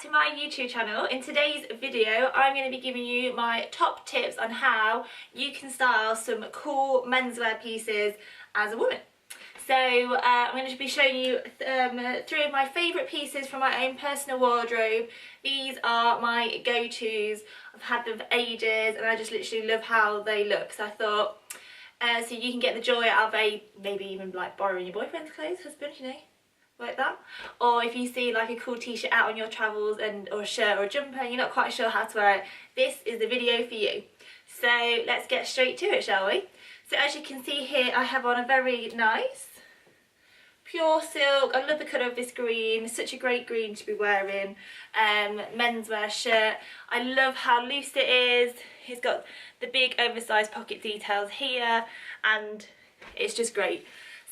back to my YouTube channel. In today's video I'm going to be giving you my top tips on how you can style some cool menswear pieces as a woman. So I'm going to be showing you three of my favourite pieces from my own personal wardrobe. These are my go-tos. I've had them for ages and I just literally love how they look. So I thought, so you can get the joy out of maybe even like borrowing your boyfriend's clothes, husband, you know, like that. Or if you see like a cool t-shirt out on your travels or a shirt or a jumper and you're not quite sure how to wear it, this is the video for you. So let's get straight to it, shall we? So as you can see here, I have on a very nice pure silk. I love the colour of this green, such a great green to be wearing. Menswear shirt. I love how loose it is. It's got the big oversized pocket details here and it's just great.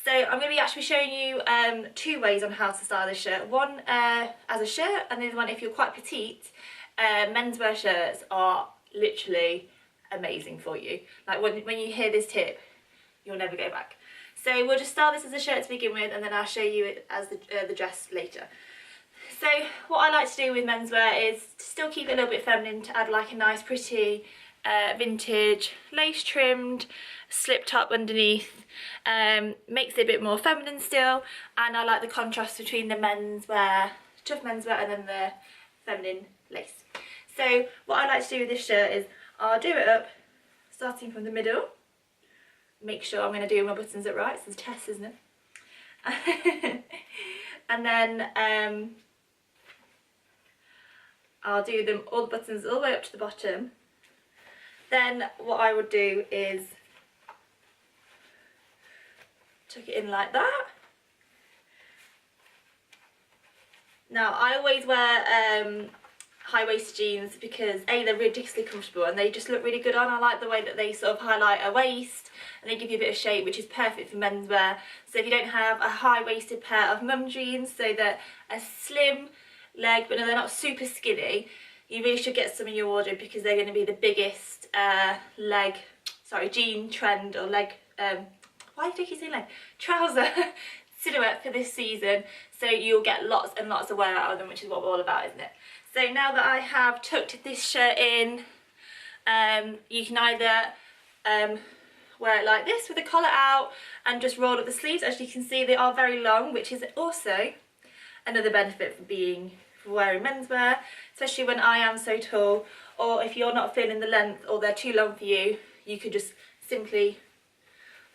So I'm going to be actually showing you two ways on how to style this shirt. One as a shirt and the other one if you're quite petite. Menswear shirts are literally amazing for you. Like when you hear this tip, you'll never go back. So we'll just style this as a shirt to begin with and then I'll show you it as the dress later. So what I like to do with menswear is to still keep it a little bit feminine, to add like a nice pretty vintage lace trimmed slip top underneath. Makes it a bit more feminine still, and I like the contrast between the menswear, tough menswear, and then the feminine lace. So what I like to do with this shirt is I'll do it up starting from the middle. Make sure I'm going to do my buttons up right, so it's a test, isn't it? And then I'll do them all the buttons all the way up to the bottom. Then what I would do is tuck it in like that. Now I always wear high-waisted jeans because A, they're ridiculously comfortable and they just look really good on. I like the way that they sort of highlight a waist and they give you a bit of shape, which is perfect for menswear. So if you don't have a high-waisted pair of mum jeans, so that a slim leg but no, they're not super skinny, you really should get some in your wardrobe because they're going to be the biggest jean trend or leg, why do I keep saying leg? Trouser silhouette for this season. So you'll get lots and lots of wear out of them, which is what we're all about, isn't it? So now that I have tucked this shirt in, you can either wear it like this with the collar out and just roll up the sleeves. As you can see, they are very long, which is also another benefit for wearing menswear, especially when I am so tall, or if you're not feeling the length or they're too long for you, you could just simply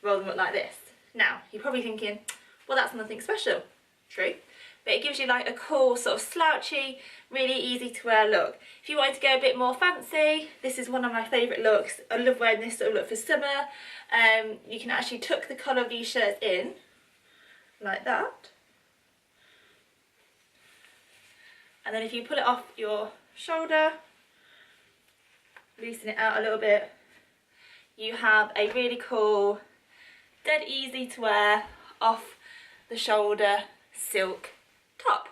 roll them up like this. Now, you're probably thinking, well, that's nothing special. True. But it gives you like a cool sort of slouchy, really easy to wear look. If you wanted to go a bit more fancy, this is one of my favourite looks. I love wearing this sort of look for summer. You can actually tuck the collar of these shirts in like that. And then if you pull it off your shoulder, loosen it out a little bit, you have a really cool, dead easy to wear, off the shoulder silk top.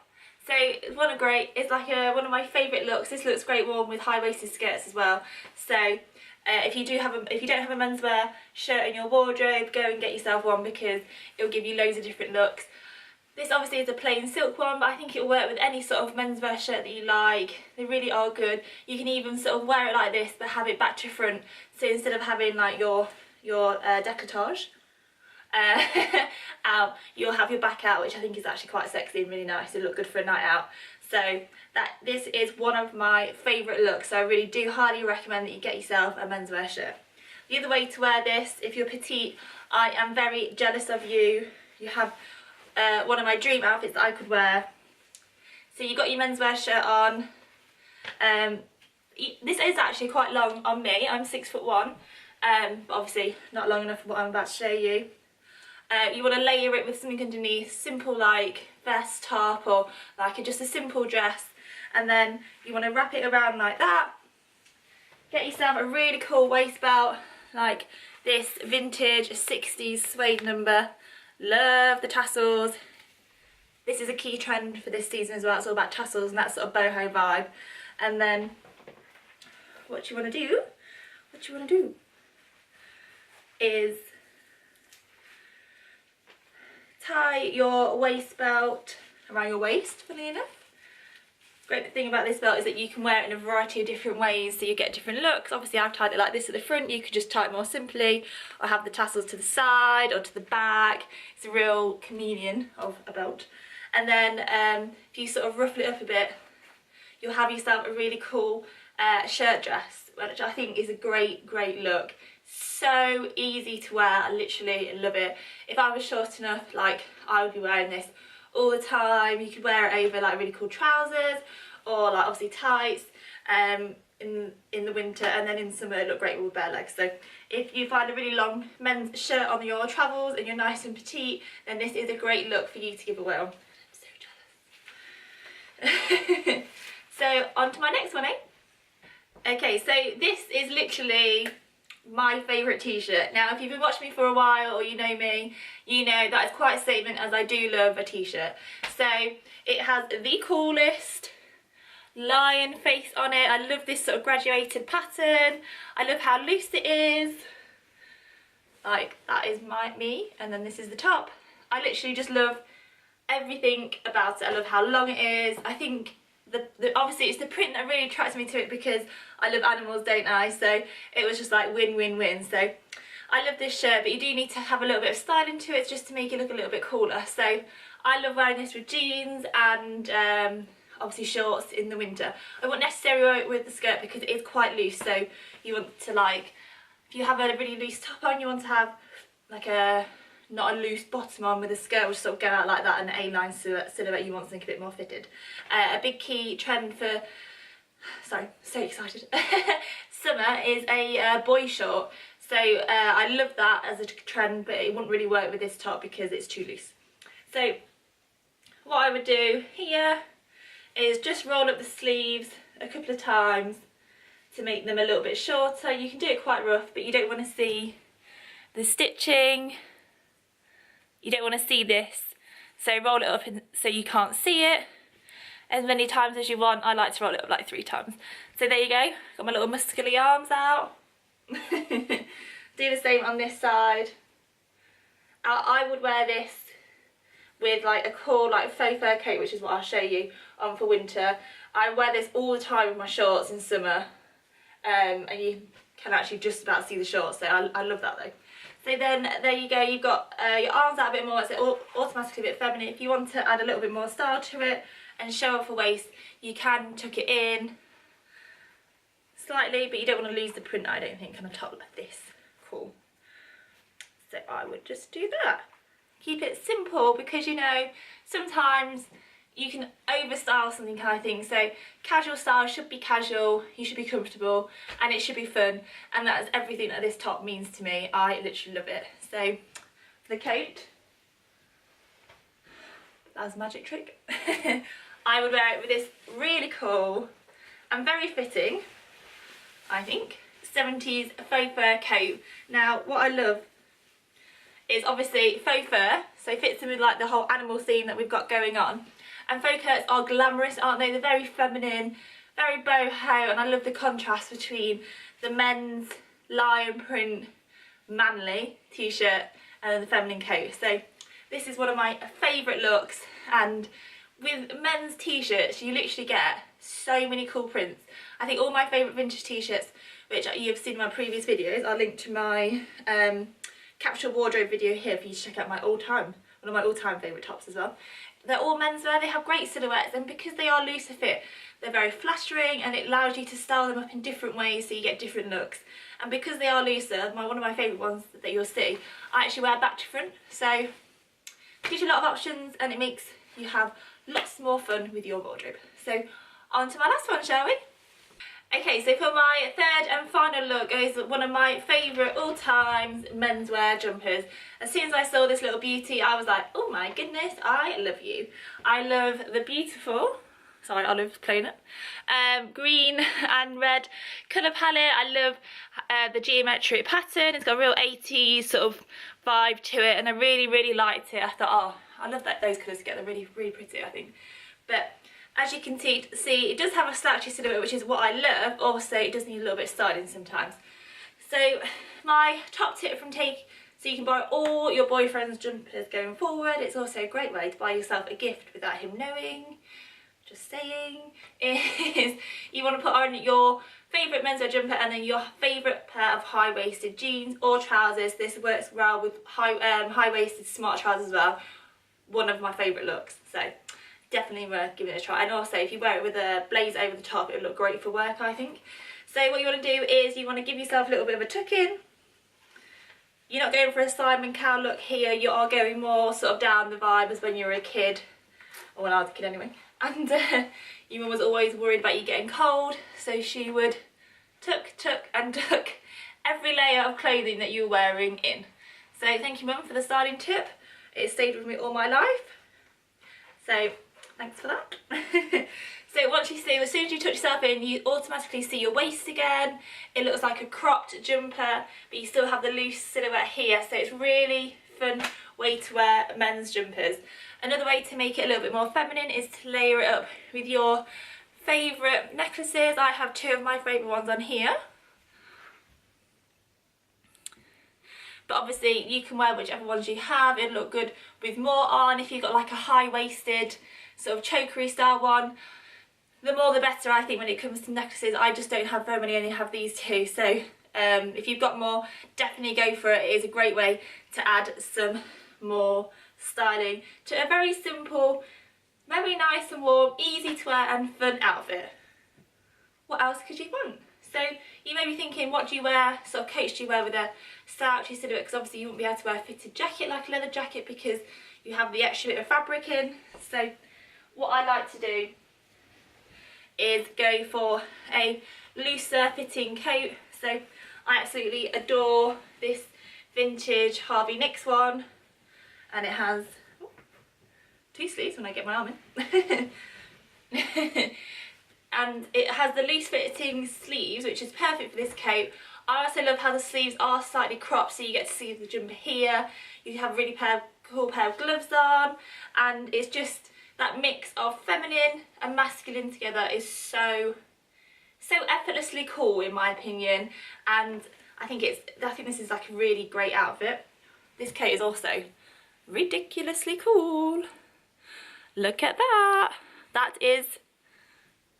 So it's one of my favourite looks. This looks great worn with high-waisted skirts as well. So if you don't have a menswear shirt in your wardrobe, go and get yourself one because it will give you loads of different looks. This obviously is a plain silk one, but I think it will work with any sort of menswear shirt that you like. They really are good. You can even sort of wear it like this but have it back to front. So instead of having like your décolletage out, you'll have your back out, which I think is actually quite sexy and really nice. It'll look good for a night out. So this is one of my favourite looks. So I really do highly recommend that you get yourself a menswear shirt. The other way to wear this, if you're petite, I am very jealous of you. You have one of my dream outfits that I could wear. So you've got your menswear shirt on. This is actually quite long on me. I'm 6'1", but obviously not long enough for what I'm about to show you. You want to layer it with something underneath, simple like vest, top, or like just a simple dress, and then you want to wrap it around like that. Get yourself a really cool waist belt, like this vintage 60s suede number. Love the tassels. This is a key trend for this season as well. It's all about tassels and that sort of boho vibe. And then what you want to do is tie your waist belt around your waist, funnily enough, Great thing about this belt is that you can wear it in a variety of different ways, so you get different looks. Obviously I've tied it like this at the front, you could just tie it more simply, or have the tassels to the side or to the back. It's a real chameleon of a belt. And then if you sort of ruffle it up a bit, you'll have yourself a really cool shirt dress, which I think is a great look. So easy to wear, I literally love it. If I was short enough, like, I would be wearing this all the time. You could wear it over like really cool trousers, or like obviously tights in the winter, and then in summer it look great with bare legs. So if you find a really long men's shirt on your travels and you're nice and petite, then this is a great look for you to give away on. I'm so jealous. So on to my next one, Okay, so this is literally my favourite t-shirt. Now if you've been watching me for a while, or you know me, you know that is quite a statement, as I do love a t-shirt. So it has the coolest lion face on it. I love this sort of graduated pattern. I love how loose it is. Like, that is me, and then this is the top. I literally just love everything about it. I love how long it is. I think obviously it's the print that really attracts me to it, because I love animals, don't I? So it was just like win. So I love this shirt, but you do need to have a little bit of styling to it just to make it look a little bit cooler. So I love wearing this with jeans and obviously shorts in the winter. I won't necessarily wear it with the skirt because it is quite loose, so you want to, like, if you have a really loose top on, you want to have like not a loose bottom on with a skirt, which sort of go out like that, and an A-line silhouette. You want something a bit more fitted. A big key trend for, sorry, so excited, summer is a boy short. So I love that as a trend, but it wouldn't really work with this top because it's too loose. So what I would do here is just roll up the sleeves a couple of times to make them a little bit shorter. You can do it quite rough, but you don't want to see the stitching. You don't want to see this. So roll it up so you can't see it as many times as you want. I like to roll it up like 3 times. So there you go. Got my little muscly arms out. Do the same on this side. I would wear this with like a cool like faux fur coat, which is what I'll show you on for winter. I wear this all the time with my shorts in summer, and you can actually just about see the shorts, so I love that though. So then there you go, you've got your arms out a bit more, it's automatically a bit feminine. If you want to add a little bit more style to it and show off a waist, you can tuck it in slightly, but you don't want to lose the print, I don't think, on the top like this. Cool. So I would just do that. Keep it simple, because you know sometimes you can overstyle something kind of thing. So casual style should be casual, you should be comfortable, and it should be fun, and that is everything that this top means to me. I literally love it. So for the coat, that's a magic trick. I would wear it with this really cool and very fitting, I think, 70s faux fur coat. Now what I love is obviously faux fur, so it fits in with like the whole animal theme that we've got going on. And faux furs are glamorous, aren't they? They're very feminine, very boho, and I love the contrast between the men's lion print manly t-shirt and then the feminine coat. So this is one of my favourite looks, and with men's t-shirts you literally get so many cool prints. I think all my favourite vintage t-shirts, which you've seen in my previous videos, I'll link to my capsule wardrobe video here for you to check out one of my all-time favourite tops as well. They're all menswear, they have great silhouettes, and because they are looser fit, they're very flattering, and it allows you to style them up in different ways so you get different looks. And because they are looser, one of my favourite ones that you'll see, I actually wear back to front, so it gives you a lot of options and it makes you have lots more fun with your wardrobe. So on to my last one, shall we? Okay, so for my third and final look is one of my favourite all-time menswear jumpers. As soon as I saw this little beauty, I was like, oh my goodness, I love you. I love the beautiful, sorry, Olive's playing it, green and red colour palette. I love the geometric pattern. It's got a real 80s sort of vibe to it, and I really liked it. I thought, oh, I love that those colours together, really pretty, I think. But as you can see, it does have a slouchy silhouette, which is what I love. Also, it does need a little bit of styling sometimes. So my top tip from so you can buy all your boyfriend's jumpers going forward. It's also a great way to buy yourself a gift without him knowing. just saying, is you want to put on your favourite menswear jumper and then your favourite pair of high-waisted jeans or trousers. This works well with high-waisted smart trousers as well. One of my favourite looks, so definitely worth giving it a try. And also if you wear it with a blazer over the top, it would look great for work, I think. So what you want to do is you want to give yourself a little bit of a tuck-in. You're not going for a Simon Cowell look here, you are going more sort of down the vibe as when you were a kid, or when I was a kid anyway. And your mum was always worried about you getting cold, so she would tuck every layer of clothing that you were wearing in. So thank you, Mum, for the styling tip. It stayed with me all my life. So thanks for that. So once you see, as soon as you touch yourself in, you automatically see your waist again. It looks like a cropped jumper, but you still have the loose silhouette here. So it's really fun way to wear men's jumpers. Another way to make it a little bit more feminine is to layer it up with your favourite necklaces. I have two of my favourite ones on here. But obviously you can wear whichever ones you have. It'll look good with more on. If you've got like a high-waisted sort of chokery style one, the more the better, I think, when it comes to necklaces. I just don't have very many, I only have these two. So if you've got more, definitely go for it. It is a great way to add some more styling to a very simple, very nice and warm, easy to wear and fun outfit. What else could you want? So you may be thinking, what do you wear, sort of coats do you wear with a slouchy silhouette? Because obviously you wouldn't be able to wear a fitted jacket like a leather jacket because you have the extra bit of fabric in. So what I like to do is go for a looser fitting coat. So I absolutely adore this vintage Harvey Nicks one, and it has two sleeves when I get my arm in. And it has the loose fitting sleeves, which is perfect for this coat. I also love how the sleeves are slightly cropped, so you get to see the jumper here. You have a really cool pair of gloves on, and it's just that mix of feminine and masculine together is so effortlessly cool in my opinion. And I think this is like a really great outfit. This coat is also ridiculously cool. Look at that. That is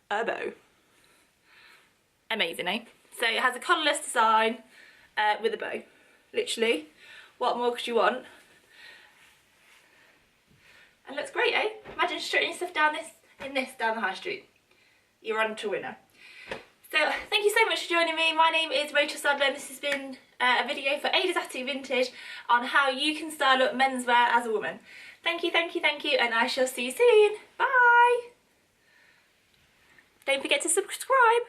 a bow. Amazing, eh? So it has a collarless design with a bow. Literally, what more could you want? And looks great, eh? Imagine straightening stuff down down the high street. You're on to winner. So thank you so much for joining me. My name is Rachel Sadler, and this has been a video for A to Z Vintage on how you can style up menswear as a woman. Thank you, and I shall see you soon. Bye! Don't forget to subscribe.